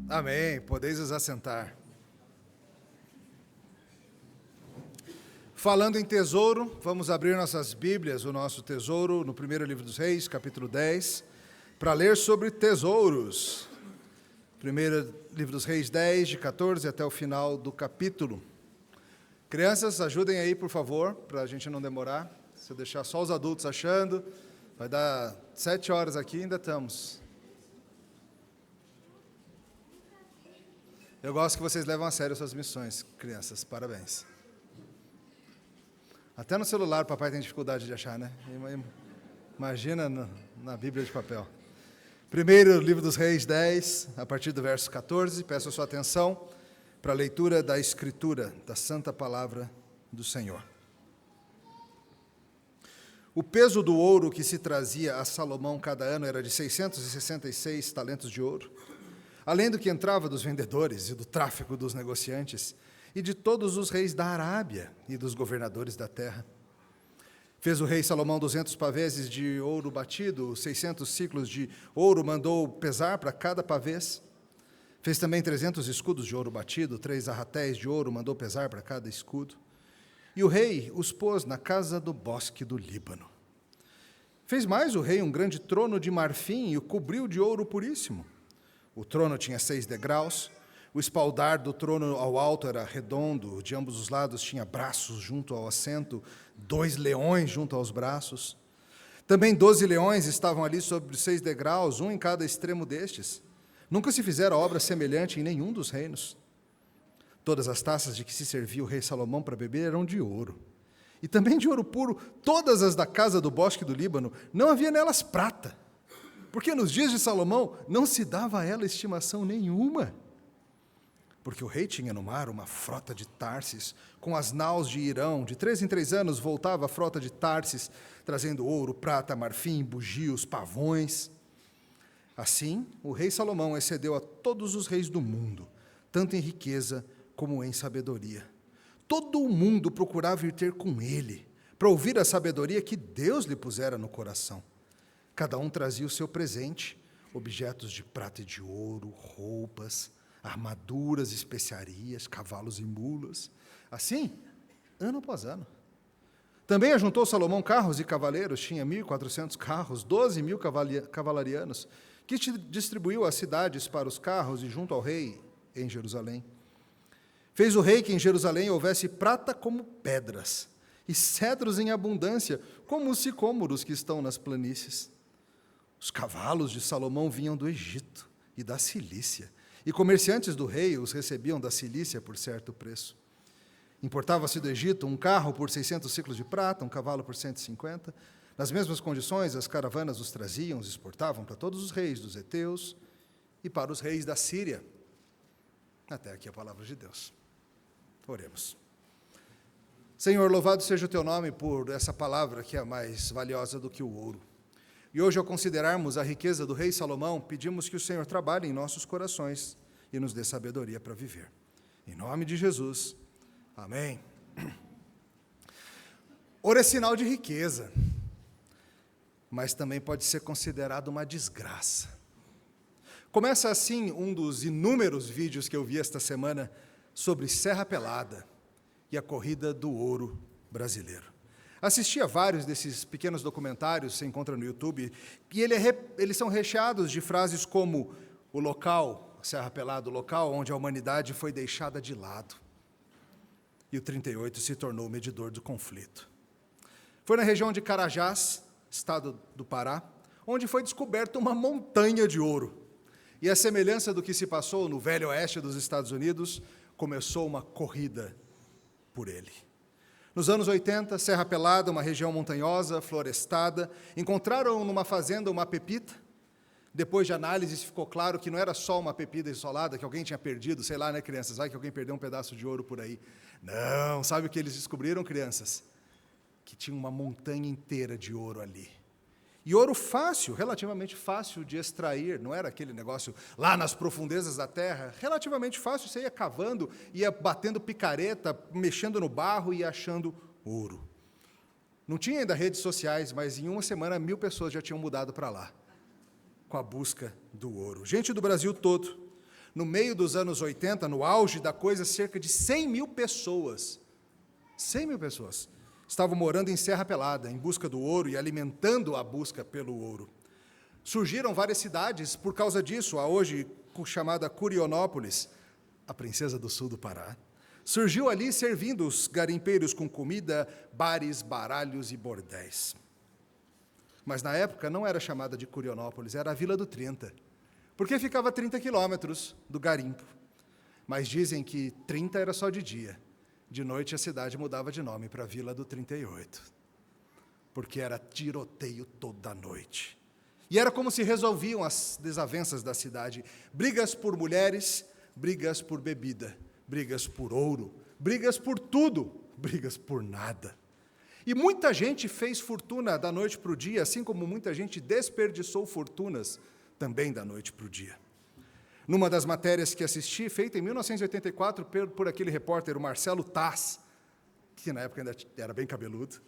Amém. Podeis vos assentar. Falando em tesouro, vamos abrir nossas Bíblias, o nosso tesouro, no primeiro livro dos Reis, capítulo 10, para ler sobre tesouros. Primeiro livro dos Reis 10, de 14 até o final do capítulo. Crianças, ajudem aí, por favor, para a gente não demorar. Se eu deixar só os adultos achando, vai dar 7 horas aqui e ainda estamos. Eu gosto que vocês levam a sério suas missões, crianças. Parabéns. Até no celular o papai tem dificuldade de achar, né? Imagina na Bíblia de papel. Primeiro livro dos Reis 10, a partir do verso 14. Peço a sua atenção para a leitura da Escritura, da Santa Palavra do Senhor. O peso do ouro que se trazia a Salomão cada ano era de 666 talentos de ouro, além do que entrava dos vendedores e do tráfico dos negociantes, e de todos os reis da Arábia e dos governadores da terra. Fez o rei Salomão 200 paveses de ouro batido, 600 ciclos de ouro mandou pesar para cada pavês. Fez também 300 escudos de ouro batido, 3 arratéis de ouro mandou pesar para cada escudo. E o rei os pôs na casa do bosque do Líbano. Fez mais o rei um grande trono de marfim e o cobriu de ouro puríssimo. O trono tinha 6 degraus, o espaldar do trono ao alto era redondo, de ambos os lados tinha braços junto ao assento, 2 leões junto aos braços. Também 12 leões estavam ali sobre 6 degraus, um em cada extremo destes. Nunca se fizera obra semelhante em nenhum dos reinos. Todas as taças de que se servia o rei Salomão para beber eram de ouro. E também de ouro puro, todas as da casa do bosque do Líbano, não havia nelas prata. Porque nos dias de Salomão não se dava a ela estimação nenhuma. Porque o rei tinha no mar uma frota de Tarsis, com as naus de Irão. De 3 em 3 anos voltava a frota de Tarsis, trazendo ouro, prata, marfim, bugios, pavões. Assim, o rei Salomão excedeu a todos os reis do mundo, tanto em riqueza como em sabedoria. Todo o mundo procurava ir ter com ele, para ouvir a sabedoria que Deus lhe pusera no coração. Cada um trazia o seu presente, objetos de prata e de ouro, roupas, armaduras, especiarias, cavalos e mulas. Assim, ano após ano. Também ajuntou Salomão carros e cavaleiros, tinha 1.400 carros, 12.000 cavalarianos, que distribuiu as cidades para os carros e junto ao rei em Jerusalém. Fez o rei que em Jerusalém houvesse prata como pedras, e cedros em abundância, como os sicômoros que estão nas planícies. Os cavalos de Salomão vinham do Egito e da Cilícia, e comerciantes do rei os recebiam da Cilícia por certo preço. Importava-se do Egito um carro por 600 ciclos de prata, um cavalo por 150. Nas mesmas condições, as caravanas os traziam, os exportavam para todos os reis dos heteus e para os reis da Síria. Até aqui a palavra de Deus. Oremos. Senhor, louvado seja o teu nome por essa palavra que é mais valiosa do que o ouro. E hoje, ao considerarmos a riqueza do rei Salomão, pedimos que o Senhor trabalhe em nossos corações e nos dê sabedoria para viver. Em nome de Jesus. Amém. Ouro é sinal de riqueza, mas também pode ser considerado uma desgraça. Começa assim um dos inúmeros vídeos que eu vi esta semana sobre Serra Pelada e a corrida do ouro brasileiro. Assisti a vários desses pequenos documentários, você encontra no YouTube, e eles são recheados de frases como o local, Serra Pelada, o local onde a humanidade foi deixada de lado. E o 38 se tornou o medidor do conflito. Foi na região de Carajás, estado do Pará, onde foi descoberta uma montanha de ouro. E a semelhança do que se passou no Velho Oeste dos Estados Unidos, começou uma corrida por ele. Nos anos 80, Serra Pelada, uma região montanhosa, florestada, encontraram numa fazenda uma pepita. Depois de análise, ficou claro que não era só uma pepita isolada, que alguém tinha perdido, sei lá, né, crianças? Vai que alguém perdeu um pedaço de ouro por aí. Não, sabe o que eles descobriram, crianças? Que tinha uma montanha inteira de ouro ali. E ouro fácil, relativamente fácil de extrair, não era aquele negócio lá nas profundezas da terra, relativamente fácil, você ia cavando, ia batendo picareta, mexendo no barro e achando ouro. Não tinha ainda redes sociais, mas em uma semana 1.000 pessoas já tinham mudado para lá, com a busca do ouro. Gente do Brasil todo. no meio dos anos 80, no auge da coisa, cerca de 100 mil pessoas, 100 mil pessoas, estavam morando em Serra Pelada, em busca do ouro e alimentando a busca pelo ouro. Surgiram várias cidades por causa disso, a hoje chamada Curionópolis, a princesa do sul do Pará, surgiu ali servindo os garimpeiros com comida, bares, baralhos e bordéis. Mas na época não era chamada de Curionópolis, era a Vila do 30, porque ficava a 30 quilômetros do garimpo. Mas dizem que 30 era só de dia. De noite a cidade mudava de nome para Vila do 38, porque era tiroteio toda noite. E era como se resolviam as desavenças da cidade. Brigas por mulheres, brigas por bebida, brigas por ouro, brigas por tudo, brigas por nada. E muita gente fez fortuna da noite para o dia, assim como muita gente desperdiçou fortunas também da noite para o dia. Numa das matérias que assisti, feita em 1984 por aquele repórter, o Marcelo Taz, que na época ainda era bem cabeludo,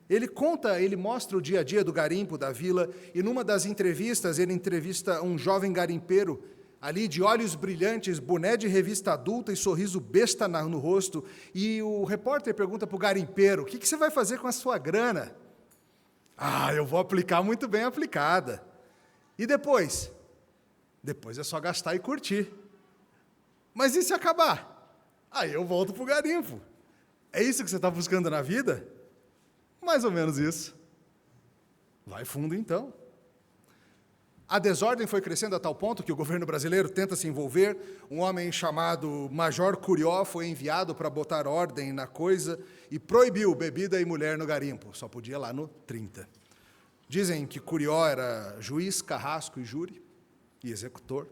ele mostra o dia a dia do garimpo da vila, e numa das entrevistas, ele entrevista um jovem garimpeiro, ali de olhos brilhantes, boné de revista adulta e sorriso besta no rosto, e o repórter pergunta para o garimpeiro: o que você vai fazer com a sua grana? Eu vou aplicar muito bem aplicada. E depois? Depois é só gastar e curtir. Mas e se acabar? Aí eu volto para o garimpo. É isso que você está buscando na vida? Mais ou menos isso. Vai fundo, então. A desordem foi crescendo a tal ponto que o governo brasileiro tenta se envolver. Um homem chamado Major Curió foi enviado para botar ordem na coisa e proibiu bebida e mulher no garimpo. Só podia lá no 30. Dizem que Curió era juiz, carrasco e júri e executor.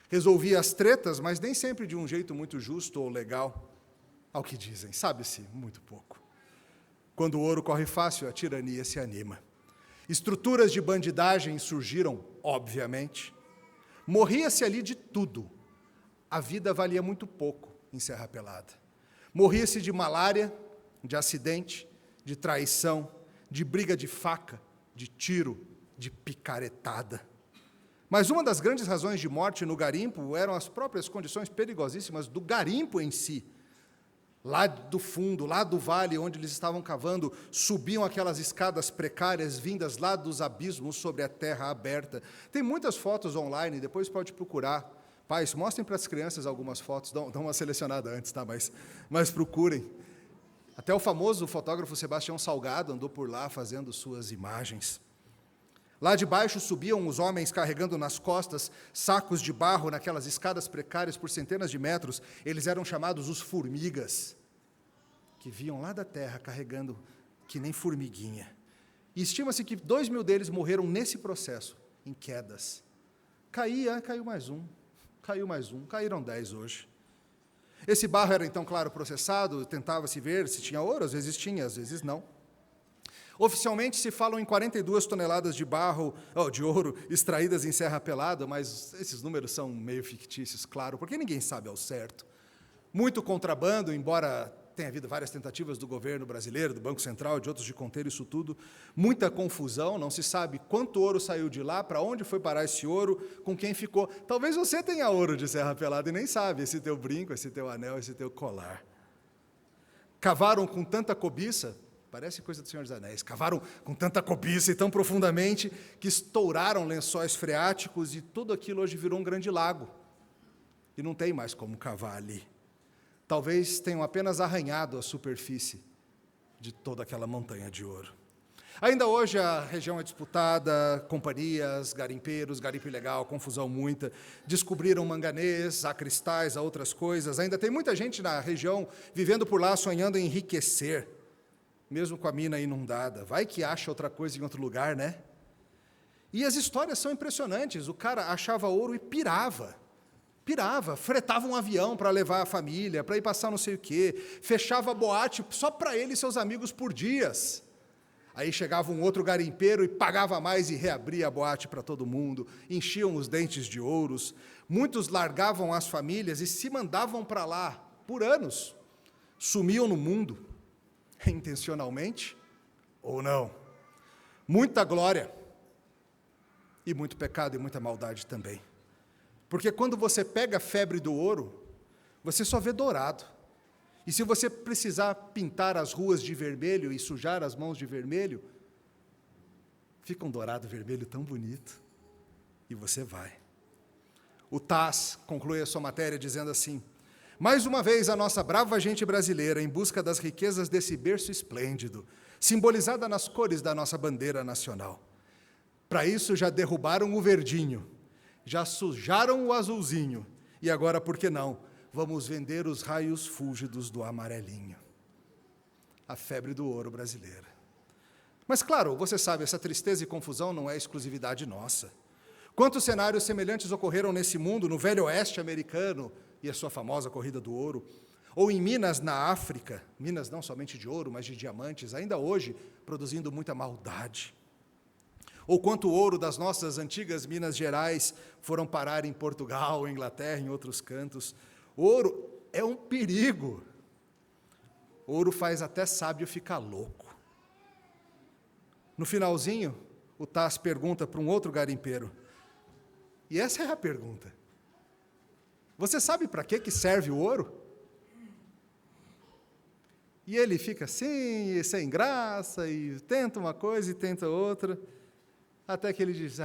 Resolvia as tretas, mas nem sempre de um jeito muito justo ou legal. Ao que dizem, sabe-se muito pouco. Quando o ouro corre fácil, a tirania se anima. Estruturas de bandidagem surgiram, obviamente. Morria-se ali de tudo. A vida valia muito pouco em Serra Pelada. Morria-se de malária, de acidente, de traição, de briga de faca, de tiro, de picaretada. Mas uma das grandes razões de morte no garimpo eram as próprias condições perigosíssimas do garimpo em si. Lá do fundo, lá do vale onde eles estavam cavando, subiam aquelas escadas precárias vindas lá dos abismos sobre a terra aberta. Tem muitas fotos online, depois pode procurar. Pais, mostrem para as crianças algumas fotos, dão uma selecionada antes, tá? Mas procurem. Até o famoso fotógrafo Sebastião Salgado andou por lá fazendo suas imagens. Lá de baixo subiam os homens carregando nas costas sacos de barro naquelas escadas precárias por centenas de metros. Eles eram chamados os formigas, que vinham lá da terra carregando que nem formiguinha. E estima-se que 2.000 deles morreram nesse processo, em quedas. Caiu mais um, caíram 10 hoje. Esse barro era, então, claro, processado, tentava-se ver se tinha ouro, às vezes tinha, às vezes não. Oficialmente se falam em 42 toneladas de ouro extraídas em Serra Pelada, mas esses números são meio fictícios, claro, porque ninguém sabe ao certo. Muito contrabando, embora tenha havido várias tentativas do governo brasileiro, do Banco Central, de outros de conter isso tudo. Muita confusão, não se sabe quanto ouro saiu de lá, para onde foi parar esse ouro, com quem ficou. Talvez você tenha ouro de Serra Pelada e nem sabe, esse teu brinco, esse teu anel, esse teu colar. Cavaram com tanta cobiça, parece coisa do Senhor dos Anéis, cavaram com tanta cobiça e tão profundamente que estouraram lençóis freáticos e tudo aquilo hoje virou um grande lago. E não tem mais como cavar ali. Talvez tenham apenas arranhado a superfície de toda aquela montanha de ouro. Ainda hoje a região é disputada, companhias, garimpeiros, garimpo ilegal, confusão muita. Descobriram manganês, há cristais, há outras coisas. Ainda tem muita gente na região vivendo por lá, sonhando em enriquecer, mesmo com a mina inundada. Vai que acha outra coisa em outro lugar, né? E as histórias são impressionantes. O cara achava ouro e pirava, fretava um avião para levar a família, para ir passar não sei o quê, fechava boate só para ele e seus amigos por dias. Aí chegava um outro garimpeiro e pagava mais e reabria a boate para todo mundo, enchiam os dentes de ouros. Muitos largavam as famílias e se mandavam para lá por anos. Sumiam no mundo, intencionalmente ou não. Muita glória e muito pecado e muita maldade também. Porque quando você pega a febre do ouro, você só vê dourado. E se você precisar pintar as ruas de vermelho e sujar as mãos de vermelho, fica um dourado vermelho tão bonito. E você vai. O Tass conclui a sua matéria dizendo assim: mais uma vez a nossa brava gente brasileira em busca das riquezas desse berço esplêndido, simbolizada nas cores da nossa bandeira nacional. Para isso já derrubaram o verdinho, já sujaram o azulzinho, e agora, por que não, vamos vender os raios fúlgidos do amarelinho. A febre do ouro brasileira. Mas claro, você sabe, essa tristeza e confusão não é exclusividade nossa. Quantos cenários semelhantes ocorreram nesse mundo, no Velho Oeste americano e a sua famosa corrida do ouro, ou em Minas, na África, Minas não somente de ouro, mas de diamantes, ainda hoje produzindo muita maldade. Ou quanto ouro das nossas antigas Minas Gerais foram parar em Portugal, Inglaterra, em outros cantos. Ouro é um perigo. Ouro faz até sábio ficar louco. No finalzinho, o Tass pergunta para um outro garimpeiro, e essa é a pergunta: você sabe para que serve o ouro? E ele fica assim, sem graça, e tenta uma coisa e tenta outra, até que ele diz: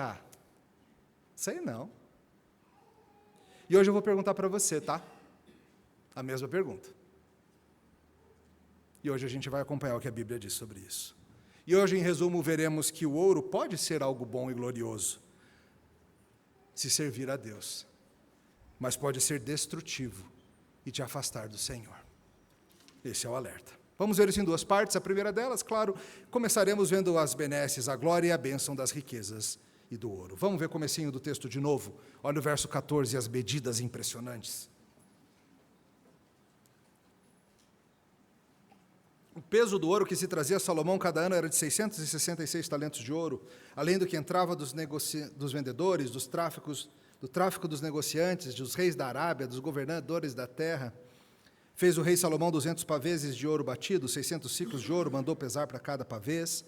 sei não. E hoje eu vou perguntar para você, tá? A mesma pergunta. E hoje a gente vai acompanhar o que a Bíblia diz sobre isso. E hoje, em resumo, veremos que o ouro pode ser algo bom e glorioso, se servir a Deus, mas pode ser destrutivo e te afastar do Senhor. Esse é o alerta. Vamos ver isso em duas partes. A primeira delas, claro, começaremos vendo as benesses, a glória e a bênção das riquezas e do ouro. Vamos ver o comecinho do texto de novo. Olha o verso 14, as medidas impressionantes. O peso do ouro que se trazia a Salomão cada ano era de 666 talentos de ouro, além do que entrava dos vendedores, do tráfico dos negociantes, dos reis da Arábia, dos governadores da terra. Fez o rei Salomão 200 paveses de ouro batido, 600 ciclos de ouro, mandou pesar para cada pavês.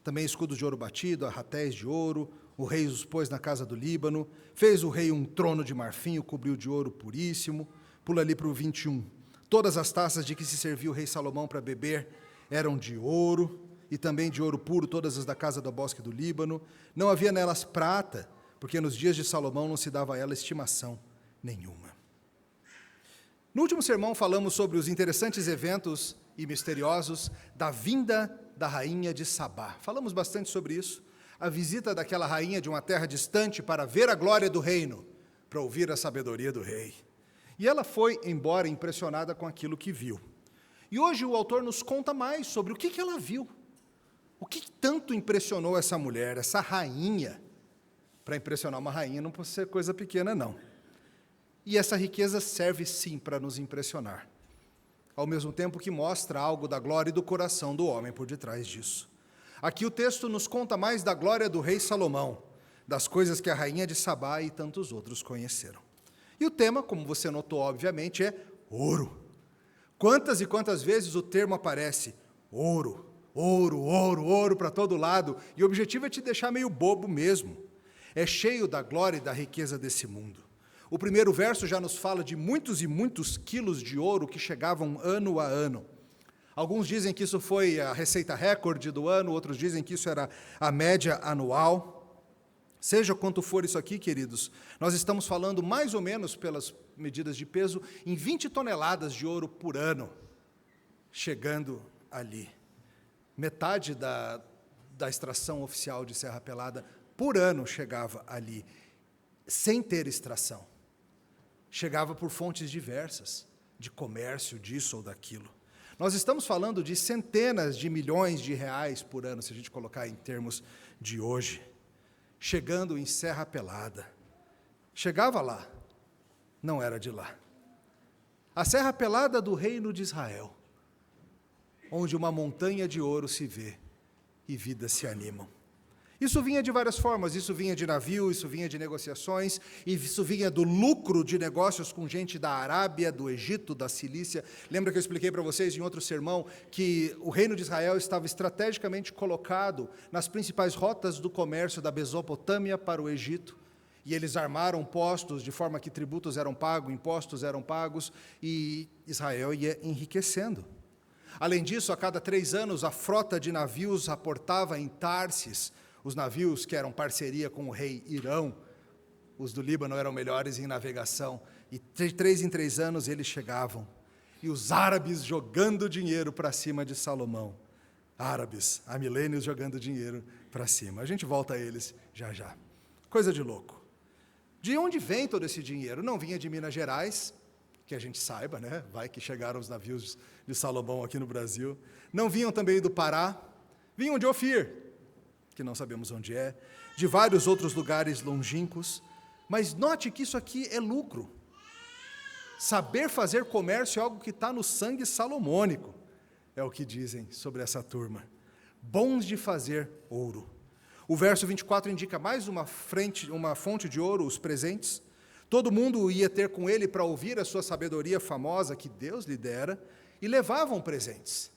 Também escudos de ouro batido, arratéis de ouro. O rei os pôs na casa do Líbano. Fez o rei um trono de marfim, o cobriu de ouro puríssimo. Pula ali para o 21. Todas as taças de que se serviu o rei Salomão para beber eram de ouro, e também de ouro puro, todas as da casa do bosque do Líbano. Não havia nelas prata, porque nos dias de Salomão não se dava a ela estimação nenhuma. No último sermão falamos sobre os interessantes eventos e misteriosos da vinda da rainha de Sabá. Falamos bastante sobre isso, a visita daquela rainha de uma terra distante para ver a glória do reino, para ouvir a sabedoria do rei. E ela foi embora impressionada com aquilo que viu. E hoje o autor nos conta mais sobre o que ela viu. O que tanto impressionou essa mulher, essa rainha? Para impressionar uma rainha não pode ser coisa pequena, não. E essa riqueza serve sim para nos impressionar, ao mesmo tempo que mostra algo da glória e do coração do homem por detrás disso. Aqui o texto nos conta mais da glória do rei Salomão, das coisas que a rainha de Sabá e tantos outros conheceram. E o tema, como você notou, obviamente, é ouro. Quantas e quantas vezes o termo aparece? Ouro, ouro, ouro, ouro para todo lado. E o objetivo é te deixar meio bobo mesmo. É cheio da glória e da riqueza desse mundo. O primeiro verso já nos fala de muitos e muitos quilos de ouro que chegavam ano a ano. Alguns dizem que isso foi a receita recorde do ano, outros dizem que isso era a média anual. Seja quanto for isso aqui, queridos, nós estamos falando mais ou menos, pelas medidas de peso, em 20 toneladas de ouro por ano, chegando ali. Metade da extração oficial de Serra Pelada, por ano, chegava ali, sem ter extração. Chegava por fontes diversas, de comércio, disso ou daquilo. Nós estamos falando de centenas de milhões de reais por ano, se a gente colocar em termos de hoje. Chegando em Serra Pelada. Chegava lá, não era de lá. A Serra Pelada do Reino de Israel, onde uma montanha de ouro se vê e vidas se animam. Isso vinha de várias formas, isso vinha de navio, isso vinha de negociações, isso vinha do lucro de negócios com gente da Arábia, do Egito, da Cilícia. Lembra que eu expliquei para vocês em outro sermão que o reino de Israel estava estrategicamente colocado nas principais rotas do comércio da Mesopotâmia para o Egito, E eles armaram postos de forma que tributos eram pagos, impostos eram pagos, e Israel ia enriquecendo. Além disso, a cada 3 anos, a frota de navios aportava em Társis, os navios que eram parceria com o rei Irão. Os do Líbano eram melhores em navegação, e de 3 em 3 anos eles chegavam. E os árabes jogando dinheiro para cima de Salomão. Árabes, há milênios jogando dinheiro para cima. A gente volta a eles já já. Coisa de louco. De onde vem todo esse dinheiro? Não vinha de Minas Gerais, que a gente saiba, né? Vai que chegaram os navios de Salomão aqui no Brasil. Não vinham também do Pará, vinham de Ofir, que não sabemos onde é, de vários outros lugares longínquos. Mas note que isso aqui é lucro. Saber fazer comércio é algo que está no sangue salomônico, é o que dizem sobre essa turma. Bons de fazer ouro. O verso 24 indica mais uma fonte de ouro, os presentes. Todo mundo ia ter com ele para ouvir a sua sabedoria famosa que Deus lhe dera, e levavam presentes.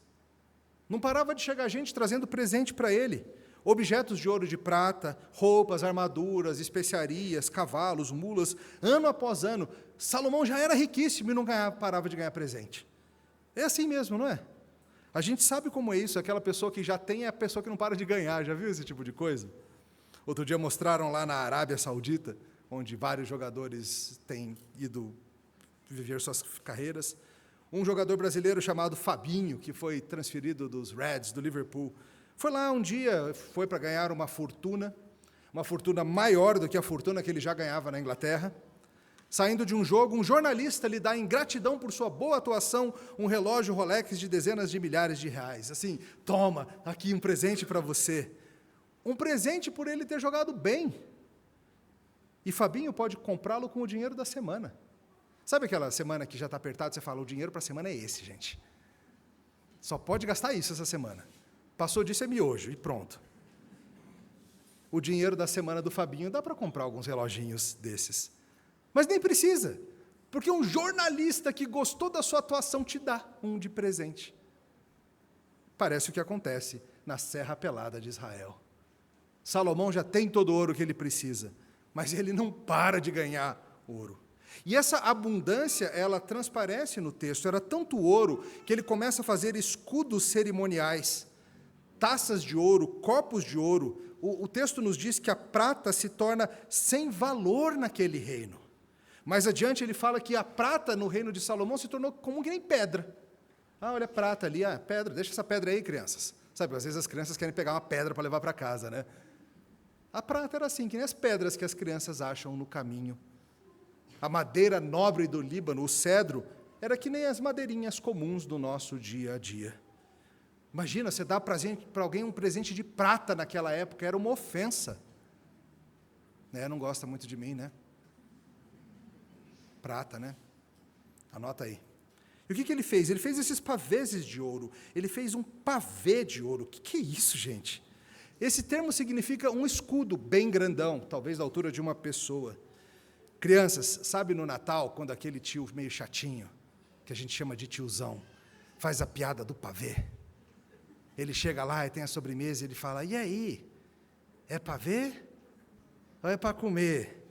Não parava de chegar gente trazendo presente para ele. Objetos de ouro e de prata, roupas, armaduras, especiarias, cavalos, mulas, ano após ano. Salomão já era riquíssimo e não parava de ganhar presente. É assim mesmo, não é? A gente sabe como é isso, aquela pessoa que já tem é a pessoa que não para de ganhar, já viu esse tipo de coisa? Outro dia mostraram lá na Arábia Saudita, onde vários jogadores têm ido viver suas carreiras, um jogador brasileiro chamado Fabinho, que foi transferido dos Reds, do Liverpool, foi lá um dia, foi para ganhar uma fortuna maior do que a fortuna que ele já ganhava na Inglaterra. Saindo de um jogo, um jornalista lhe dá, em gratidão por sua boa atuação, um relógio Rolex de dezenas de milhares de reais. Assim, toma, aqui um presente para você. Um presente por ele ter jogado bem. E Fabinho pode comprá-lo com o dinheiro da semana. Sabe aquela semana que já está apertado, você fala, o dinheiro para a semana é esse, gente. Só pode gastar isso essa semana. Passou disso é miojo, e pronto. O dinheiro da semana do Fabinho dá para comprar alguns reloginhos desses. Mas nem precisa, porque um jornalista que gostou da sua atuação te dá um de presente. Parece o que acontece na Serra Pelada de Israel. Salomão já tem todo o ouro que ele precisa, mas ele não para de ganhar ouro. E essa abundância, ela transparece no texto. Era tanto ouro que ele começa a fazer escudos cerimoniais, taças de ouro, copos de ouro. O texto nos diz que a prata se torna sem valor naquele reino. Mais adiante ele fala que a prata no reino de Salomão se tornou como que nem pedra. Ah, olha a prata ali, pedra, deixa essa pedra aí, crianças. Sabe, às vezes as crianças querem pegar uma pedra para levar para casa, né? A prata era assim, que nem as pedras que as crianças acham no caminho. A madeira nobre do Líbano, o cedro, era que nem as madeirinhas comuns do nosso dia a dia. Imagina, você dá para alguém um presente de prata naquela época, era uma ofensa. Não gosta muito de mim, né? Prata, né? Anota aí. E o que ele fez? Ele fez esses pavês de ouro. Ele fez um pavê de ouro. O que é isso, gente? Esse termo significa um escudo bem grandão, talvez da altura de uma pessoa. Crianças, sabe no Natal, quando aquele tio meio chatinho, que a gente chama de tiozão, faz a piada do pavê? Ele chega lá e tem a sobremesa e ele fala, e aí? É pavê ou é para comer?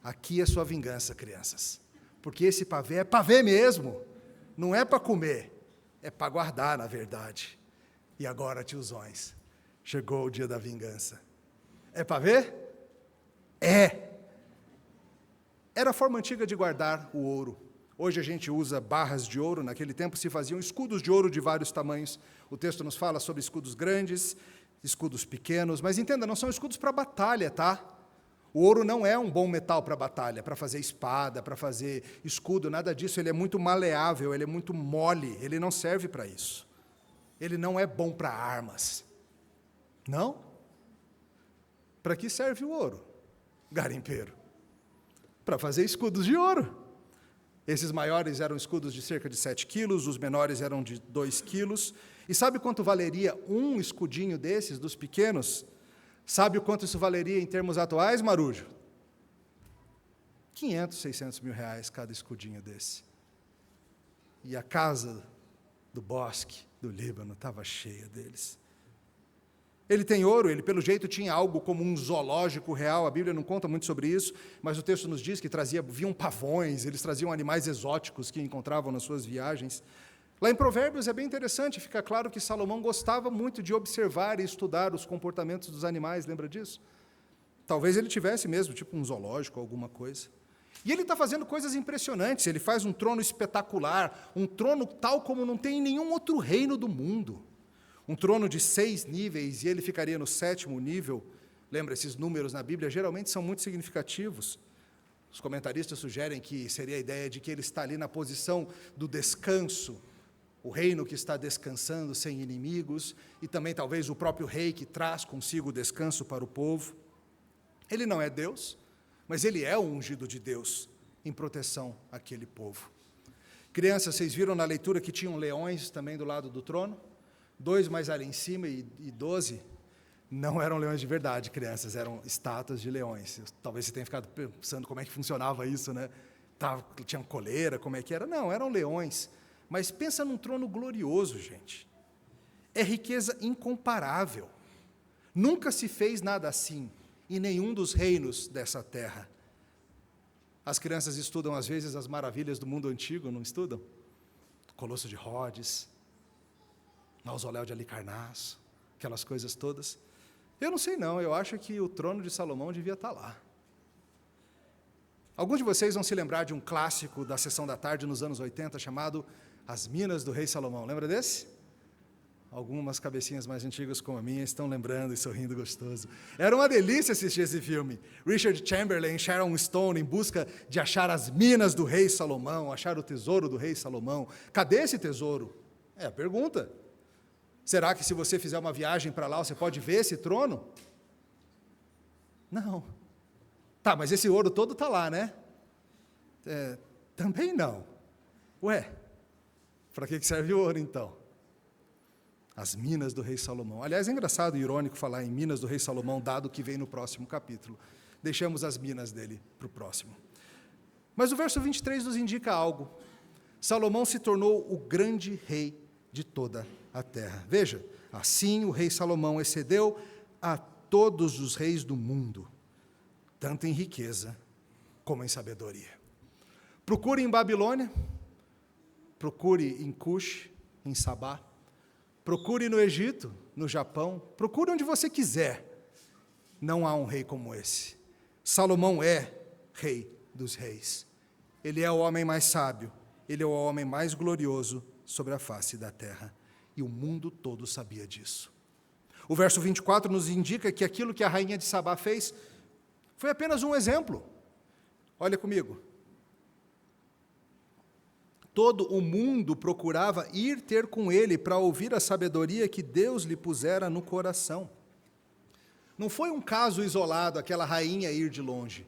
Aqui é sua vingança, crianças. Porque esse pavê é pavê mesmo. Não é para comer, é para guardar, na verdade. E agora, tiozões, chegou o dia da vingança. É pavê? É. Era a forma antiga de guardar o ouro. Hoje a gente usa barras de ouro, naquele tempo se faziam escudos de ouro de vários tamanhos. O texto nos fala sobre escudos grandes, escudos pequenos, mas entenda, não são escudos para batalha, tá? O ouro não é um bom metal para batalha, para fazer espada, para fazer escudo, nada disso. Ele é muito maleável, ele é muito mole, ele não serve para isso. Ele não é bom para armas. Não? Para que serve o ouro? Garimpeiro. Para fazer escudos de ouro. Esses maiores eram escudos de cerca de 7 quilos, os menores eram de 2 quilos. E sabe quanto valeria um escudinho desses, dos pequenos? Sabe o quanto isso valeria em termos atuais, Marujo? 500, 600 mil reais cada escudinho desse. E a casa do bosque do Líbano estava cheia deles. Ele tem ouro, ele pelo jeito tinha algo como um zoológico real, a Bíblia não conta muito sobre isso, mas o texto nos diz que vinham pavões, eles traziam animais exóticos que encontravam nas suas viagens. Lá em Provérbios é bem interessante, fica claro que Salomão gostava muito de observar e estudar os comportamentos dos animais, lembra disso? Talvez ele tivesse mesmo, tipo um zoológico, alguma coisa. E ele está fazendo coisas impressionantes, ele faz um trono espetacular, um trono tal como não tem em nenhum outro reino do mundo. Um trono de 6 níveis, e ele ficaria no 7º nível. Lembra, esses números na Bíblia geralmente são muito significativos. Os comentaristas sugerem que seria a ideia de que ele está ali na posição do descanso, o reino que está descansando sem inimigos, e também talvez o próprio rei que traz consigo o descanso para o povo. Ele não é Deus, mas ele é o ungido de Deus em proteção àquele povo. Crianças, vocês viram na leitura que tinham leões também do lado do trono? 2 mais ali em cima e 12, não eram leões de verdade, crianças, eram estátuas de leões. Talvez você tenha ficado pensando como é que funcionava isso, né? Tinha coleira, como é que era? Não, eram leões. Mas pensa num trono glorioso, gente. É riqueza incomparável. Nunca se fez nada assim em nenhum dos reinos dessa terra. As crianças estudam, às vezes, as maravilhas do mundo antigo, não estudam? Colosso de Rhodes, Mausoléu de Halicarnasso, aquelas coisas todas. Eu não sei não, eu acho que o trono de Salomão devia estar lá. Alguns de vocês vão se lembrar de um clássico da Sessão da Tarde nos anos 80, chamado As Minas do Rei Salomão. Lembra desse? Algumas cabecinhas mais antigas como a minha estão lembrando e sorrindo gostoso. Era uma delícia assistir esse filme. Richard Chamberlain e Sharon Stone em busca de achar as minas do rei Salomão, achar o tesouro do rei Salomão. Cadê esse tesouro? É a pergunta. Será que se você fizer uma viagem para lá, você pode ver esse trono? Não. Tá, mas esse ouro todo está lá, né? Também não. Ué, para que serve o ouro então? As minas do rei Salomão. Aliás, é engraçado e irônico falar em minas do rei Salomão, dado que vem no próximo capítulo. Deixamos as minas dele para o próximo. Mas o verso 23 nos indica algo. Salomão se tornou o grande rei de toda a terra. Veja, assim o rei Salomão excedeu a todos os reis do mundo, tanto em riqueza como em sabedoria. Procure em Babilônia, procure em Cush, em Sabá, procure no Egito, no Japão, procure onde você quiser. Não há um rei como esse. Salomão é rei dos reis. Ele é o homem mais sábio, ele é o homem mais glorioso sobre a face da terra. E o mundo todo sabia disso. O verso 24 nos indica que aquilo que a rainha de Sabá fez foi apenas um exemplo. Olha comigo. Todo o mundo procurava ir ter com ele para ouvir a sabedoria que Deus lhe pusera no coração. Não foi um caso isolado, aquela rainha ir de longe.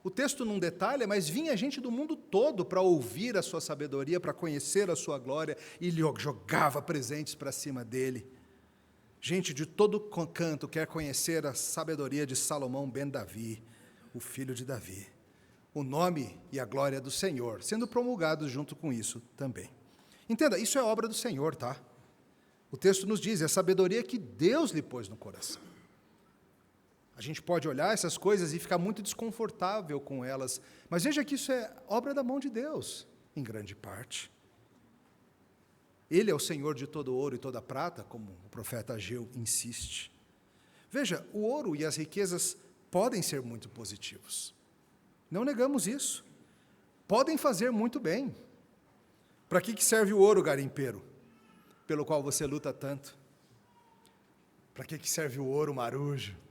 O texto não detalha, mas vinha gente do mundo todo para ouvir a sua sabedoria, para conhecer a sua glória, e lhe jogava presentes para cima dele. Gente de todo canto quer conhecer a sabedoria de Salomão ben Davi, o filho de Davi. O nome e a glória do Senhor, sendo promulgados junto com isso também. Entenda, isso é obra do Senhor, tá? O texto nos diz, é a sabedoria que Deus lhe pôs no coração. A gente pode olhar essas coisas e ficar muito desconfortável com elas, mas veja que isso é obra da mão de Deus, em grande parte. Ele é o Senhor de todo ouro e toda prata, como o profeta Ageu insiste. Veja, o ouro e as riquezas podem ser muito positivos. Não negamos isso. Podem fazer muito bem. Para que serve o ouro, garimpeiro, pelo qual você luta tanto? Para que serve o ouro, marujo,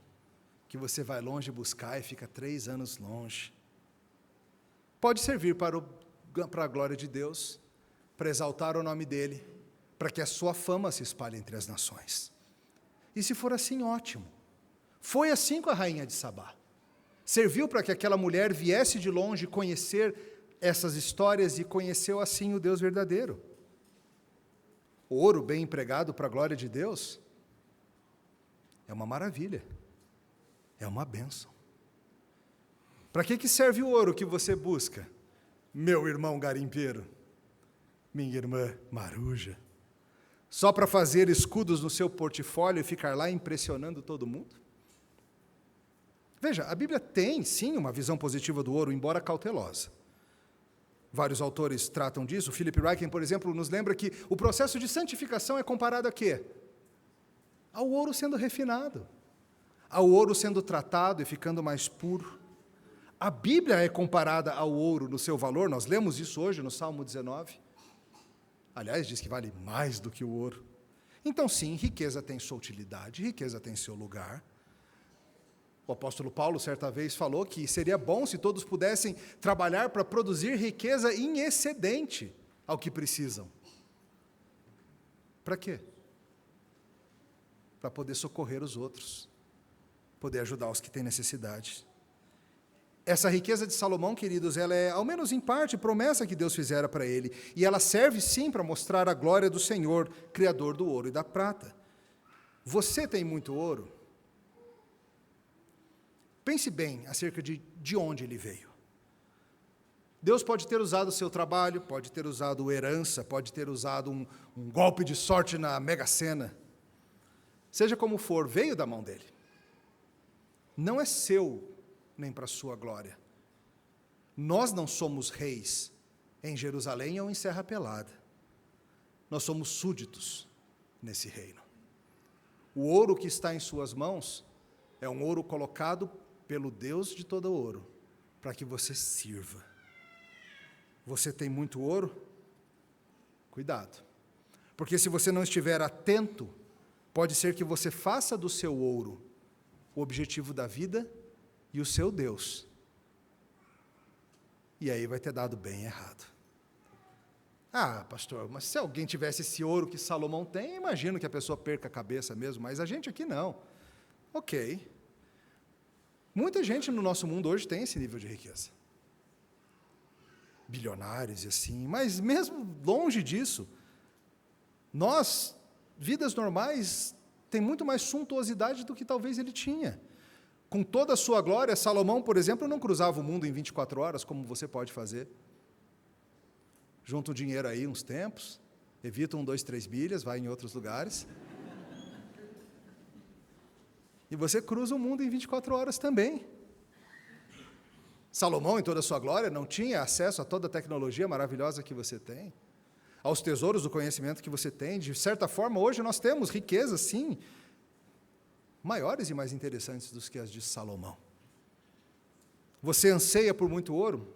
que você vai longe buscar e fica 3 anos longe? Pode servir para a glória de Deus, para exaltar o nome dEle, para que a sua fama se espalhe entre as nações. E se for assim, ótimo. Foi assim com a rainha de Sabá. Serviu para que aquela mulher viesse de longe conhecer essas histórias e conheceu assim o Deus verdadeiro. O ouro bem empregado para a glória de Deus é uma maravilha. É uma bênção. Para que serve o ouro que você busca, meu irmão garimpeiro, minha irmã maruja? Só para fazer escudos no seu portfólio e ficar lá impressionando todo mundo? Veja, a Bíblia tem, sim, uma visão positiva do ouro, embora cautelosa. Vários autores tratam disso. Philip Ryken, por exemplo, nos lembra que o processo de santificação é comparado a quê? Ao ouro sendo refinado, ao ouro sendo tratado e ficando mais puro. A Bíblia é comparada ao ouro no seu valor, nós lemos isso hoje no Salmo 19. Aliás, diz que vale mais do que o ouro. Então, sim, riqueza tem sua utilidade, riqueza tem seu lugar. O apóstolo Paulo, certa vez, falou que seria bom se todos pudessem trabalhar para produzir riqueza em excedente ao que precisam. Para quê? Para poder socorrer os outros, poder ajudar os que têm necessidade. Essa riqueza de Salomão, queridos, ela é, ao menos em parte, promessa que Deus fizera para ele. E ela serve, sim, para mostrar a glória do Senhor, Criador do ouro e da prata. Você tem muito ouro? Pense bem acerca de onde ele veio. Deus pode ter usado o seu trabalho, pode ter usado herança, pode ter usado um golpe de sorte na Mega Sena. Seja como for, veio da mão dele. Não é seu, nem para a sua glória. Nós não somos reis em Jerusalém ou em Serra Pelada. Nós somos súditos nesse reino. O ouro que está em suas mãos é um ouro colocado pelo Deus de todo ouro, para que você sirva. Você tem muito ouro? Cuidado. Porque se você não estiver atento, pode ser que você faça do seu ouro o objetivo da vida e o seu Deus. E aí vai ter dado bem errado. Ah, pastor, mas se alguém tivesse esse ouro que Salomão tem, imagino que a pessoa perca a cabeça mesmo, mas a gente aqui não. Ok. Muita gente no nosso mundo hoje tem esse nível de riqueza. Bilionários e assim, mas mesmo longe disso, nós, vidas normais, tem muito mais suntuosidade do que talvez ele tinha. Com toda a sua glória, Salomão, por exemplo, não cruzava o mundo em 24 horas, como você pode fazer. Junta o dinheiro aí uns tempos, evita 1, 2, 3 milhas, vai em outros lugares. E você cruza o mundo em 24 horas também. Salomão, em toda a sua glória, não tinha acesso a toda a tecnologia maravilhosa que você tem, aos tesouros do conhecimento que você tem. De certa forma, hoje nós temos riquezas, sim, maiores e mais interessantes do que as de Salomão. Você anseia por muito ouro?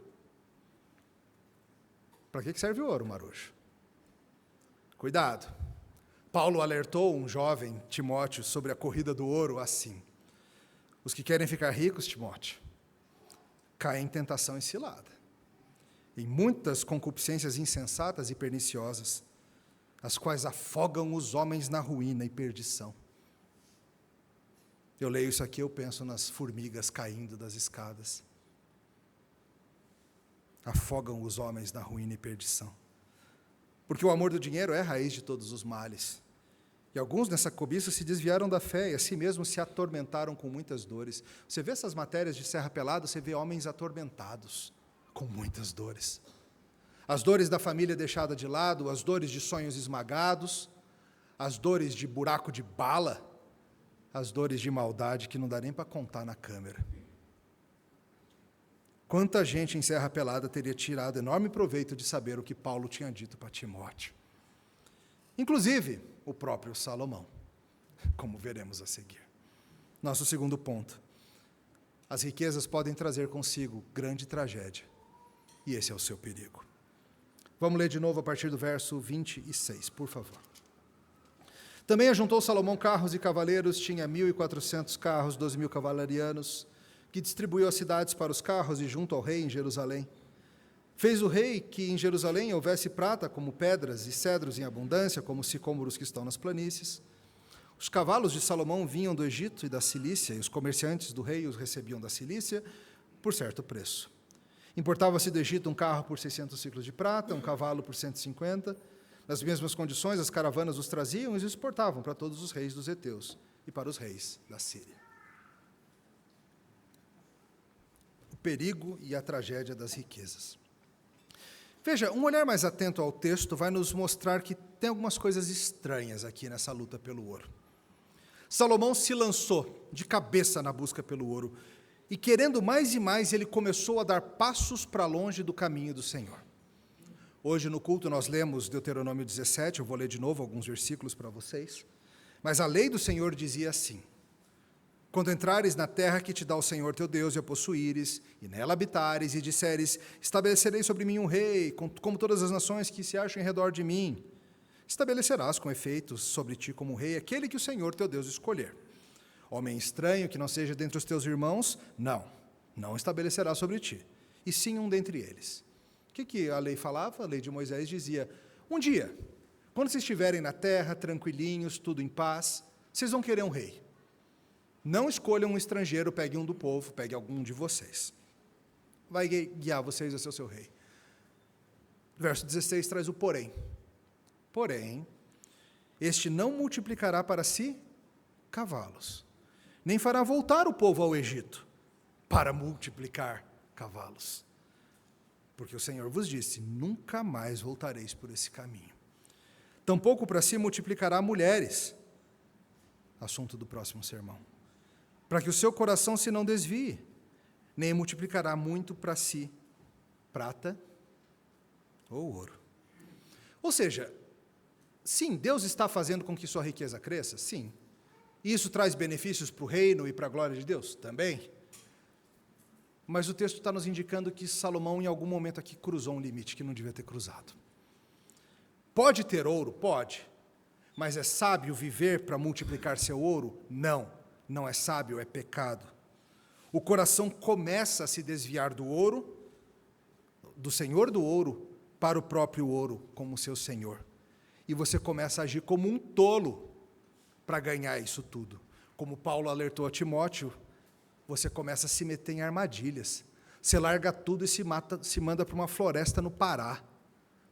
Para que serve o ouro, marujo? Cuidado. Paulo alertou um jovem, Timóteo, sobre a corrida do ouro assim: os que querem ficar ricos, Timóteo, caem em tentação e cilada, em muitas concupiscências insensatas e perniciosas, as quais afogam os homens na ruína e perdição. Eu leio isso aqui, eu penso nas formigas caindo das escadas. Afogam os homens na ruína e perdição. Porque o amor do dinheiro é a raiz de todos os males. E alguns nessa cobiça se desviaram da fé e a si mesmos se atormentaram com muitas dores. Você vê essas matérias de Serra Pelada, você vê homens atormentados com muitas dores. As dores da família deixada de lado, as dores de sonhos esmagados, as dores de buraco de bala, as dores de maldade que não dá nem para contar na câmera. Quanta gente em Serra Pelada teria tirado enorme proveito de saber o que Paulo tinha dito para Timóteo. Inclusive, o próprio Salomão, como veremos a seguir. Nosso segundo ponto. As riquezas podem trazer consigo grande tragédia, e esse é o seu perigo. Vamos ler de novo a partir do verso 26, por favor. Também ajuntou Salomão carros e cavaleiros, tinha 1.400 carros, 12.000 cavalarianos, que distribuiu as cidades para os carros e junto ao rei em Jerusalém. Fez o rei que em Jerusalém houvesse prata como pedras e cedros em abundância, como sicômoros que estão nas planícies. Os cavalos de Salomão vinham do Egito e da Cilícia, e os comerciantes do rei os recebiam da Cilícia por certo preço. Importava-se do Egito um carro por 600 ciclos de prata, um cavalo por 150. Nas mesmas condições, as caravanas os traziam e os exportavam para todos os reis dos heteus e para os reis da Síria. O perigo e a tragédia das riquezas. Veja, um olhar mais atento ao texto vai nos mostrar que tem algumas coisas estranhas aqui nessa luta pelo ouro. Salomão se lançou de cabeça na busca pelo ouro, e querendo mais e mais, ele começou a dar passos para longe do caminho do Senhor. Hoje no culto nós lemos Deuteronômio 17, eu vou ler de novo alguns versículos para vocês. Mas a lei do Senhor dizia assim: quando entrares na terra que te dá o Senhor teu Deus e a possuíres, e nela habitares, e disseres, estabelecerei sobre mim um rei, como todas as nações que se acham em redor de mim, estabelecerás com efeitos sobre ti como rei aquele que o Senhor teu Deus escolher. Homem estranho que não seja dentre os teus irmãos, não estabelecerá sobre ti, e sim um dentre eles. O que a lei falava? A lei de Moisés dizia, um dia, quando vocês estiverem na terra, tranquilinhos, tudo em paz, vocês vão querer um rei. Não escolham um estrangeiro, pegue um do povo, pegue algum de vocês. Vai guiar vocês a ser o seu rei. Verso 16 traz o porém. Porém, este não multiplicará para si cavalos, nem fará voltar o povo ao Egito para multiplicar cavalos. Porque o Senhor vos disse, nunca mais voltareis por esse caminho. Tampouco para si multiplicará mulheres, assunto do próximo sermão, para que o seu coração se não desvie, nem multiplicará muito para si prata ou ouro. Ou seja, sim, Deus está fazendo com que sua riqueza cresça, sim. E isso traz benefícios para o reino e para a glória de Deus? Também. Mas o texto está nos indicando que Salomão, em algum momento aqui, cruzou um limite que não devia ter cruzado. Pode ter ouro? Pode. Mas é sábio viver para multiplicar seu ouro? Não é sábio, é pecado. O coração começa a se desviar do ouro, do senhor do ouro, para o próprio ouro como seu senhor. E você começa a agir como um tolo para ganhar isso tudo. Como Paulo alertou a Timóteo, você começa a se meter em armadilhas. Você larga tudo e se manda para uma floresta no Pará,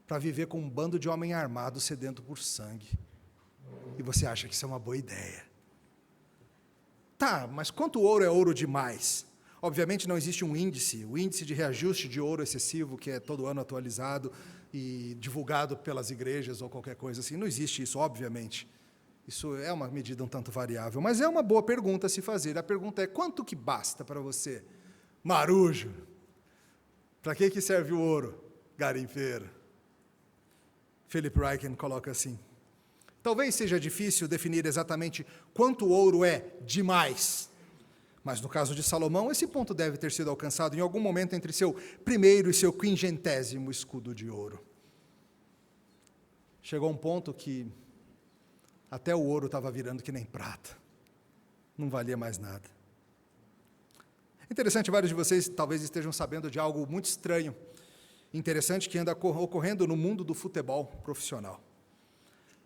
para viver com um bando de homem armado sedento por sangue. E você acha que isso é uma boa ideia. Tá, mas quanto ouro é ouro demais? Obviamente não existe um índice, o índice de reajuste de ouro excessivo, que é todo ano atualizado e divulgado pelas igrejas ou qualquer coisa assim. Não existe isso, obviamente. Isso é uma medida um tanto variável, mas é uma boa pergunta a se fazer. A pergunta é, quanto que basta para você? Marujo. Para que serve o ouro? Garimpeiro. Philip Ryken coloca assim, talvez seja difícil definir exatamente quanto ouro é demais, mas no caso de Salomão, esse ponto deve ter sido alcançado em algum momento entre seu primeiro e seu 50º escudo de ouro. Chegou um ponto que até o ouro estava virando que nem prata. Não valia mais nada. Interessante, vários de vocês talvez estejam sabendo de algo muito estranho, interessante, que anda ocorrendo no mundo do futebol profissional.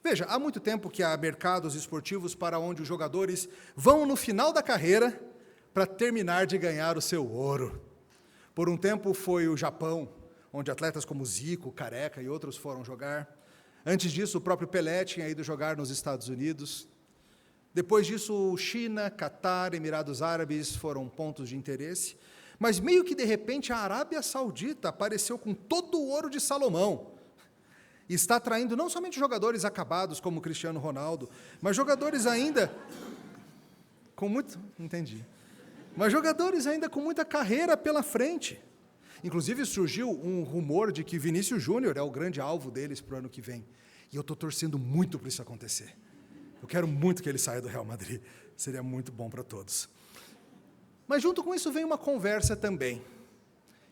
Veja, há muito tempo que há mercados esportivos para onde os jogadores vão no final da carreira para terminar de ganhar o seu ouro. Por um tempo foi o Japão, onde atletas como Zico, Careca e outros foram jogar. Antes disso, o próprio Pelé tinha ido jogar nos Estados Unidos. Depois disso, China, Catar, Emirados Árabes foram pontos de interesse. Mas meio que de repente a Arábia Saudita apareceu com todo o ouro de Salomão. E está atraindo não somente jogadores acabados como Cristiano Ronaldo, mas jogadores ainda com muito... Entendi. Mas jogadores ainda com muita carreira pela frente. Inclusive surgiu um rumor de que Vinícius Júnior é o grande alvo deles para o ano que vem. E eu estou torcendo muito para isso acontecer. Eu quero muito que ele saia do Real Madrid. Seria muito bom para todos. Mas junto com isso vem uma conversa também.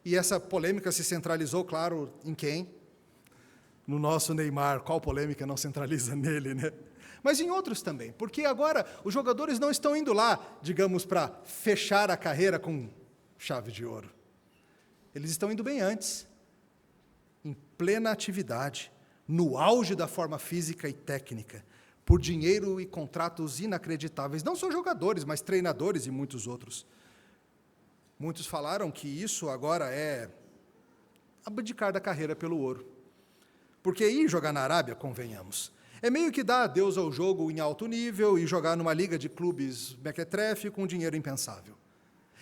E essa polêmica se centralizou, claro, em quem? No nosso Neymar. Qual polêmica não centraliza nele, né? Mas em outros também. Porque agora os jogadores não estão indo lá, digamos, para fechar a carreira com chave de ouro. Eles estão indo bem antes, em plena atividade, no auge da forma física e técnica, por dinheiro e contratos inacreditáveis. Não só jogadores, mas treinadores e muitos outros. Muitos falaram que isso agora é abdicar da carreira pelo ouro. Porque ir jogar na Arábia, convenhamos, é meio que dar adeus ao jogo em alto nível e jogar numa liga de clubes mequetrefe com dinheiro impensável.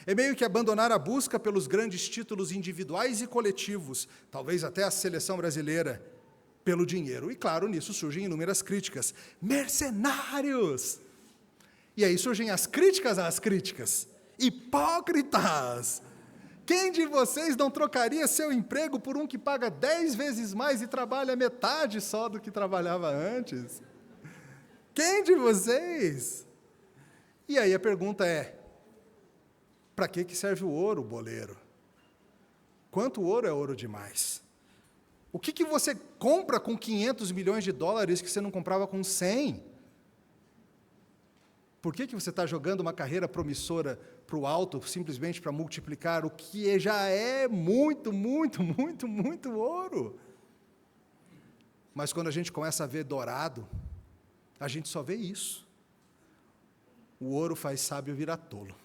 É meio que abandonar a busca pelos grandes títulos individuais e coletivos, talvez até a seleção brasileira, pelo dinheiro. E claro, nisso surgem inúmeras críticas. Mercenários! E aí surgem as críticas às críticas. Hipócritas! Quem de vocês não trocaria seu emprego por um que paga 10 vezes mais e trabalha metade só do que trabalhava antes? Quem de vocês? E aí a pergunta é, para que serve o ouro, boleiro? Quanto ouro é ouro demais? O que você compra com 500 milhões de dólares que você não comprava com 100? Por que você está jogando uma carreira promissora para o alto, simplesmente para multiplicar o que já é muito, muito, muito, muito ouro? Mas quando a gente começa a ver dourado, a gente só vê isso. O ouro faz sábio virar tolo.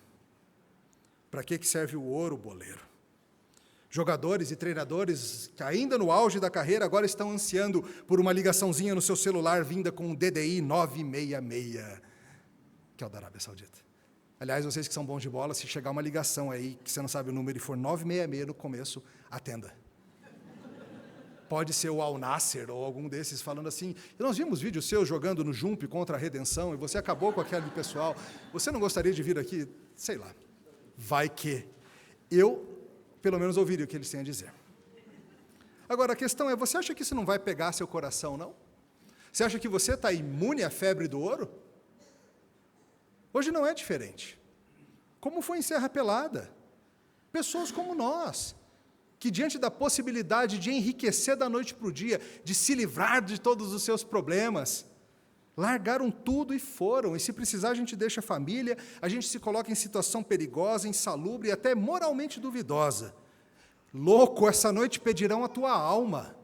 Para que serve o ouro, boleiro? Jogadores e treinadores que ainda no auge da carreira agora estão ansiando por uma ligaçãozinha no seu celular vinda com um DDI 966, que é o da Arábia Saudita. Aliás, vocês que são bons de bola, se chegar uma ligação aí, que você não sabe o número e for 966 no começo, atenda. Pode ser o Al Nasser ou algum desses falando assim, nós vimos vídeos seus jogando no Jump contra a Redenção e você acabou com aquele pessoal, você não gostaria de vir aqui? Sei lá, vai que. Eu, pelo menos, ouviria o que eles têm a dizer. Agora, a questão é, você acha que isso não vai pegar seu coração, não? Você acha que você está imune à febre do ouro? Hoje não é diferente. Como foi em Serra Pelada? Pessoas como nós, que diante da possibilidade de enriquecer da noite para o dia, de se livrar de todos os seus problemas, largaram tudo e foram, e se precisar a gente deixa a família, a gente se coloca em situação perigosa, insalubre e até moralmente duvidosa. Louco, essa noite pedirão a tua alma.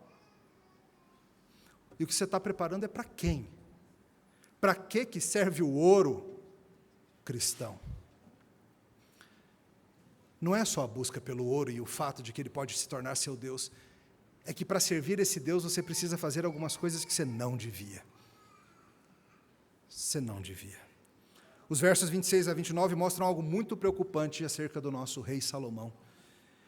E o que você está preparando é para quem? Para que serve o ouro cristão? Não é só a busca pelo ouro e o fato de que ele pode se tornar seu Deus, é que para servir esse Deus você precisa fazer algumas coisas que você não devia. Você não devia. Os versos 26 a 29 mostram algo muito preocupante acerca do nosso rei Salomão.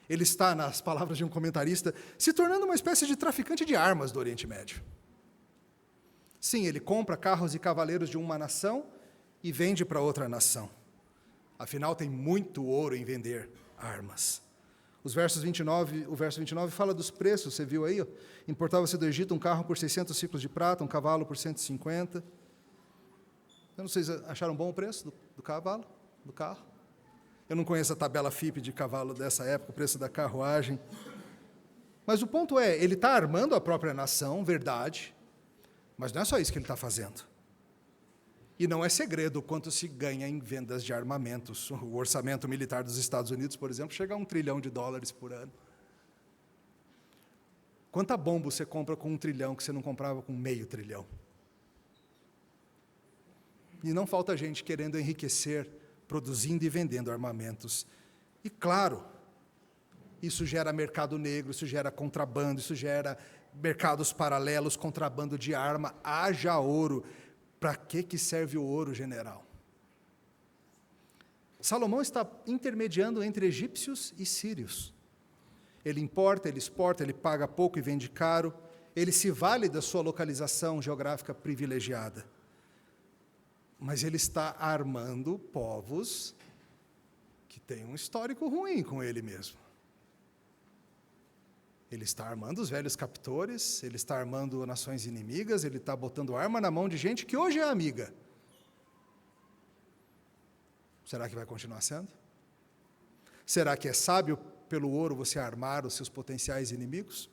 Ele está, nas palavras de um comentarista, se tornando uma espécie de traficante de armas do Oriente Médio. Sim, ele compra carros e cavaleiros de uma nação e vende para outra nação. Afinal, tem muito ouro em vender armas. O verso 29 fala dos preços, você viu aí? Importava-se do Egito um carro por 600 ciclos de prata, um cavalo por 150. Eu não sei se acharam bom o preço do cavalo, do carro. Eu não conheço a tabela FIPE de cavalo dessa época, o preço da carruagem. Mas o ponto é, ele está armando a própria nação, verdade, mas não é só isso que ele está fazendo. E não é segredo quanto se ganha em vendas de armamentos. O orçamento militar dos Estados Unidos, por exemplo, chega a $1 trilhão por ano. Quanta bomba você compra com 1 trilhão que você não comprava com meio trilhão? E não falta gente querendo enriquecer, produzindo e vendendo armamentos. E claro, isso gera mercado negro, isso gera contrabando, isso gera mercados paralelos, contrabando de arma, haja ouro. Para que serve o ouro, general? Salomão está intermediando entre egípcios e sírios. Ele importa, ele exporta, ele paga pouco e vende caro, ele se vale da sua localização geográfica privilegiada. Mas ele está armando povos que têm um histórico ruim com ele mesmo. Ele está armando os velhos captores, ele está armando nações inimigas, ele está botando arma na mão de gente que hoje é amiga. Será que vai continuar sendo? Será que é sábio, pelo ouro, você armar os seus potenciais inimigos?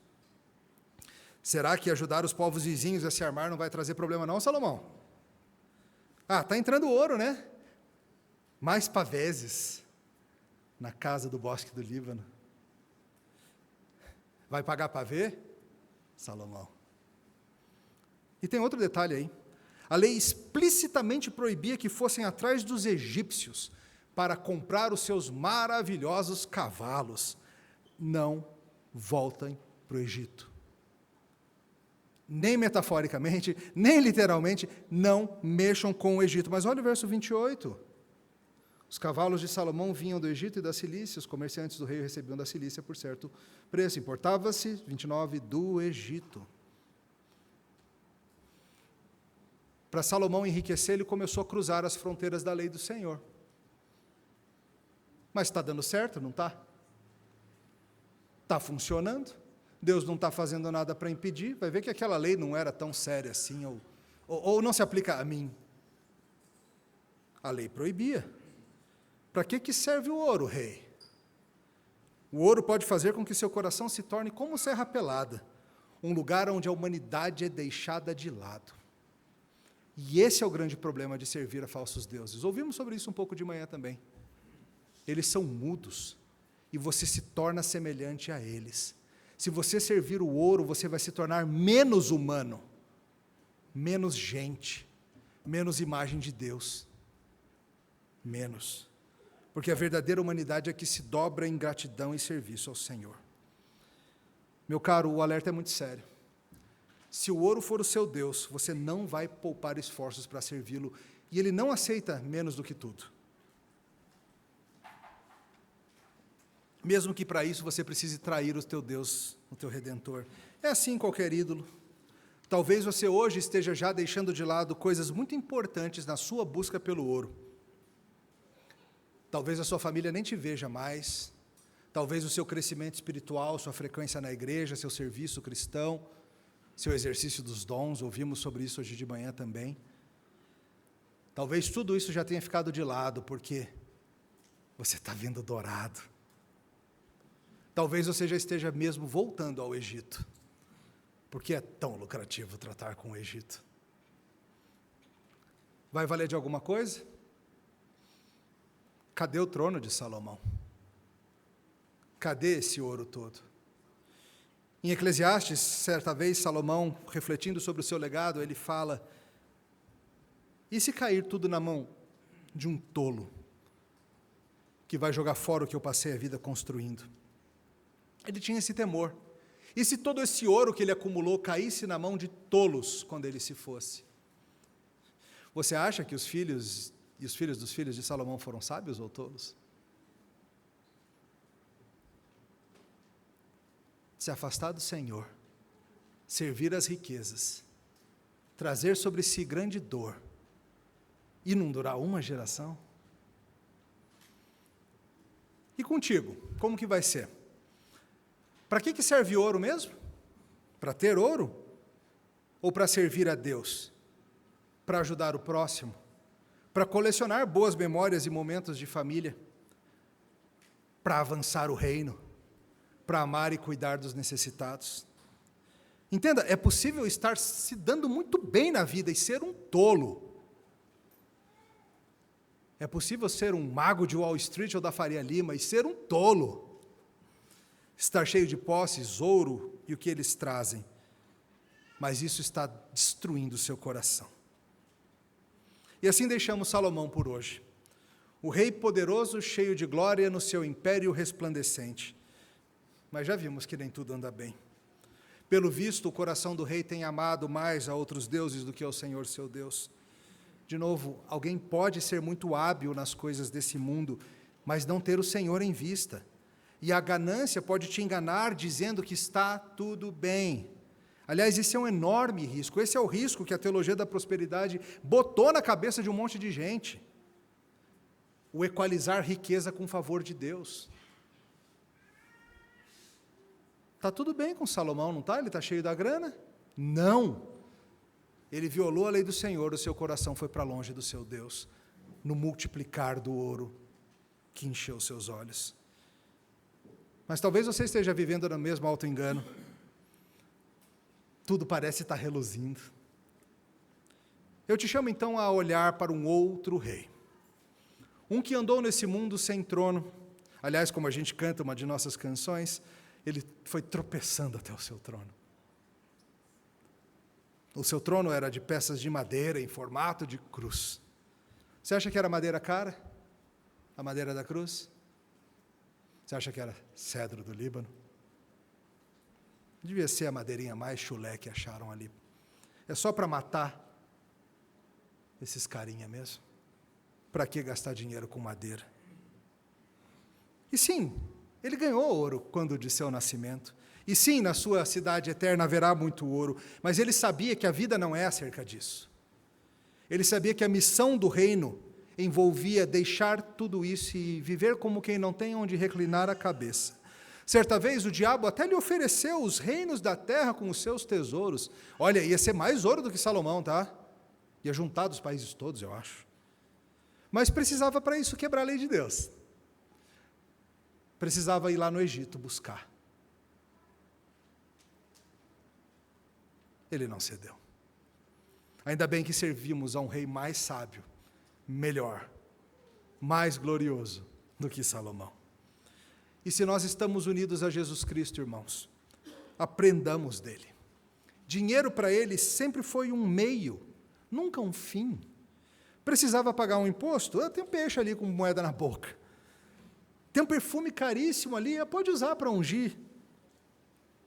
Será que ajudar os povos vizinhos a se armar não vai trazer problema não, Salomão? Está entrando ouro, né? Mais paveses na casa do bosque do Líbano. Vai pagar pavê? Salomão. E tem outro detalhe aí. A lei explicitamente proibia que fossem atrás dos egípcios para comprar os seus maravilhosos cavalos. Não voltem para o Egito. Nem metaforicamente, nem literalmente, não mexam com o Egito. Mas olha o verso 28. Os cavalos de Salomão vinham do Egito e da Cilícia, os comerciantes do rei recebiam da Cilícia por certo preço. Importava-se, 29, do Egito. Para Salomão enriquecer, ele começou a cruzar as fronteiras da lei do Senhor. Mas está dando certo, não está? Está funcionando? Deus não está fazendo nada para impedir? Vai ver que aquela lei não era tão séria assim, ou não se aplica a mim. A lei proibia. Para que serve o ouro, rei? O ouro pode fazer com que seu coração se torne como serra pelada, um lugar onde a humanidade é deixada de lado. E esse é o grande problema de servir a falsos deuses. Ouvimos sobre isso um pouco de manhã também. Eles são mudos, e você se torna semelhante a eles. Se você servir o ouro, você vai se tornar menos humano, menos gente, menos imagem de Deus. Menos. Porque a verdadeira humanidade é que se dobra em gratidão e serviço ao Senhor. Meu caro, o alerta é muito sério. Se o ouro for o seu Deus, você não vai poupar esforços para servi-lo, e ele não aceita menos do que tudo. Mesmo que para isso você precise trair o teu Deus, o teu Redentor. É assim qualquer ídolo. Talvez você hoje esteja já deixando de lado coisas muito importantes na sua busca pelo ouro. Talvez a sua família nem te veja mais. Talvez o seu crescimento espiritual, sua frequência na igreja, seu serviço cristão, seu exercício dos dons, ouvimos sobre isso hoje de manhã também. Talvez tudo isso já tenha ficado de lado, porque você está vendo dourado. Talvez você já esteja mesmo voltando ao Egito, porque é tão lucrativo tratar com o Egito. Vai valer de alguma coisa? Cadê o trono de Salomão? Cadê esse ouro todo? Em Eclesiastes, certa vez, Salomão, refletindo sobre o seu legado, ele fala: e se cair tudo na mão de um tolo, que vai jogar fora o que eu passei a vida construindo? Ele tinha esse temor. E se todo esse ouro que ele acumulou caísse na mão de tolos quando ele se fosse? Você acha que os filhos e os filhos dos filhos de Salomão foram sábios ou tolos? Se afastar do Senhor, servir as riquezas, trazer sobre si grande dor, e não durar uma geração? E contigo, como que vai ser? Para que serve ouro mesmo? Para ter ouro? Ou para servir a Deus? Para ajudar o próximo? Para colecionar boas memórias e momentos de família? Para avançar o reino? Para amar e cuidar dos necessitados? Entenda, é possível estar se dando muito bem na vida e ser um tolo. É possível ser um mago de Wall Street ou da Faria Lima e ser um tolo. Estar cheio de posses, ouro e o que eles trazem. Mas isso está destruindo o seu coração. E assim deixamos Salomão por hoje. O rei poderoso, cheio de glória no seu império resplandecente. Mas já vimos que nem tudo anda bem. Pelo visto, o coração do rei tem amado mais a outros deuses do que ao Senhor seu Deus. De novo, alguém pode ser muito hábil nas coisas desse mundo, mas não ter o Senhor em vista. E a ganância pode te enganar dizendo que está tudo bem. Aliás, esse é um enorme risco. Esse é o risco que a teologia da prosperidade botou na cabeça de um monte de gente. O equalizar riqueza com favor de Deus. Está tudo bem com Salomão, não está? Ele está cheio da grana? Não. Ele violou a lei do Senhor, o seu coração foi para longe do seu Deus, no multiplicar do ouro que encheu seus olhos. Mas talvez você esteja vivendo no mesmo auto-engano. Tudo parece estar reluzindo. Eu te chamo então a olhar para um outro rei. Um que andou nesse mundo sem trono. Aliás, como a gente canta uma de nossas canções, ele foi tropeçando até o seu trono. O seu trono era de peças de madeira em formato de cruz. Você acha que era madeira cara? A madeira da cruz? Você acha que era cedro do Líbano? Devia ser a madeirinha mais chulé que acharam ali. É só para matar esses carinha mesmo. Para que gastar dinheiro com madeira? E sim, ele ganhou ouro quando de seu nascimento. E sim, na sua cidade eterna haverá muito ouro. Mas ele sabia que a vida não é acerca disso. Ele sabia que a missão do reino envolvia deixar tudo isso e viver como quem não tem onde reclinar a cabeça. Certa vez o diabo até lhe ofereceu os reinos da terra com os seus tesouros. Olha, ia ser mais ouro do que Salomão, tá? Ia juntar dos países todos, eu acho. Mas precisava para isso quebrar a lei de Deus. Precisava ir lá no Egito buscar. Ele não cedeu. Ainda bem que servimos a um rei mais sábio, melhor, mais glorioso do que Salomão. E se nós estamos unidos a Jesus Cristo, irmãos, aprendamos dele. Dinheiro para ele sempre foi um meio, nunca um fim. Precisava pagar um imposto? Eu tenho peixe ali com moeda na boca. Tem um perfume caríssimo ali, pode usar para ungir,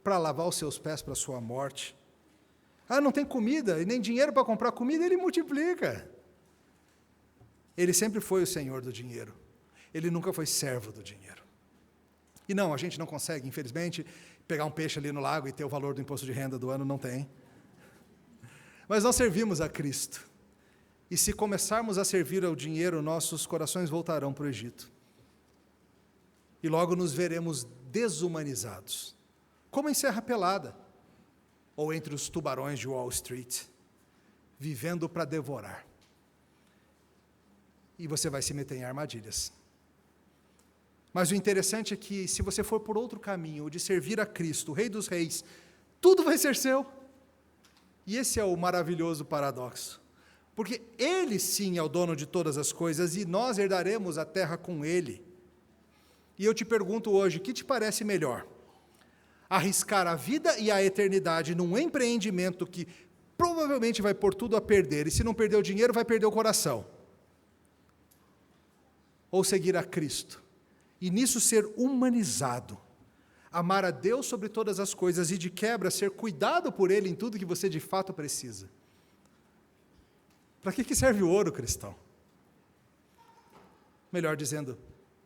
para lavar os seus pés para a sua morte. Não tem comida e nem dinheiro para comprar comida, ele multiplica. Ele sempre foi o senhor do dinheiro. Ele nunca foi servo do dinheiro. E não, a gente não consegue, infelizmente, pegar um peixe ali no lago e ter o valor do imposto de renda do ano, não tem. Mas nós servimos a Cristo. E se começarmos a servir ao dinheiro, nossos corações voltarão para o Egito. E logo nos veremos desumanizados, como em Serra Pelada, ou entre os tubarões de Wall Street, vivendo para devorar. E você vai se meter em armadilhas. Mas o interessante é que, se você for por outro caminho, o de servir a Cristo, o Rei dos Reis, tudo vai ser seu. E esse é o maravilhoso paradoxo. Porque Ele sim é o dono de todas as coisas e nós herdaremos a terra com Ele. E eu te pergunto hoje, o que te parece melhor? Arriscar a vida e a eternidade num empreendimento que provavelmente vai pôr tudo a perder, e se não perder o dinheiro, vai perder o coração. Ou seguir a Cristo, e nisso ser humanizado, amar a Deus sobre todas as coisas, e de quebra ser cuidado por Ele em tudo que você de fato precisa. Para que serve o ouro, cristão? Melhor dizendo,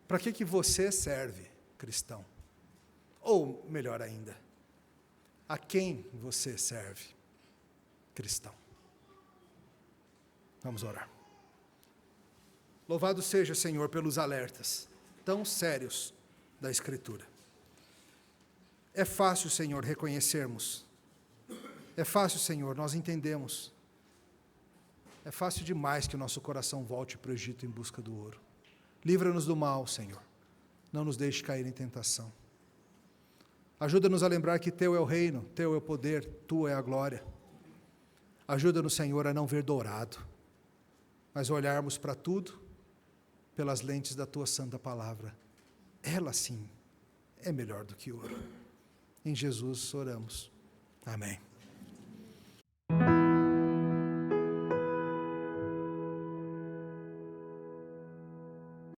para que você serve, cristão? Ou, melhor ainda, a quem você serve, cristão? Vamos orar. Louvado seja, Senhor, pelos alertas tão sérios da Escritura. É fácil, Senhor, reconhecermos. É fácil, Senhor, nós entendemos. É fácil demais que o nosso coração volte para o Egito em busca do ouro. Livra-nos do mal, Senhor. Não nos deixe cair em tentação. Ajuda-nos a lembrar que Teu é o reino, Teu é o poder, Tua é a glória. Ajuda-nos, Senhor, a não ver dourado, mas olharmos para tudo pelas lentes da Tua santa palavra. Ela, sim, é melhor do que ouro. Em Jesus oramos. Amém.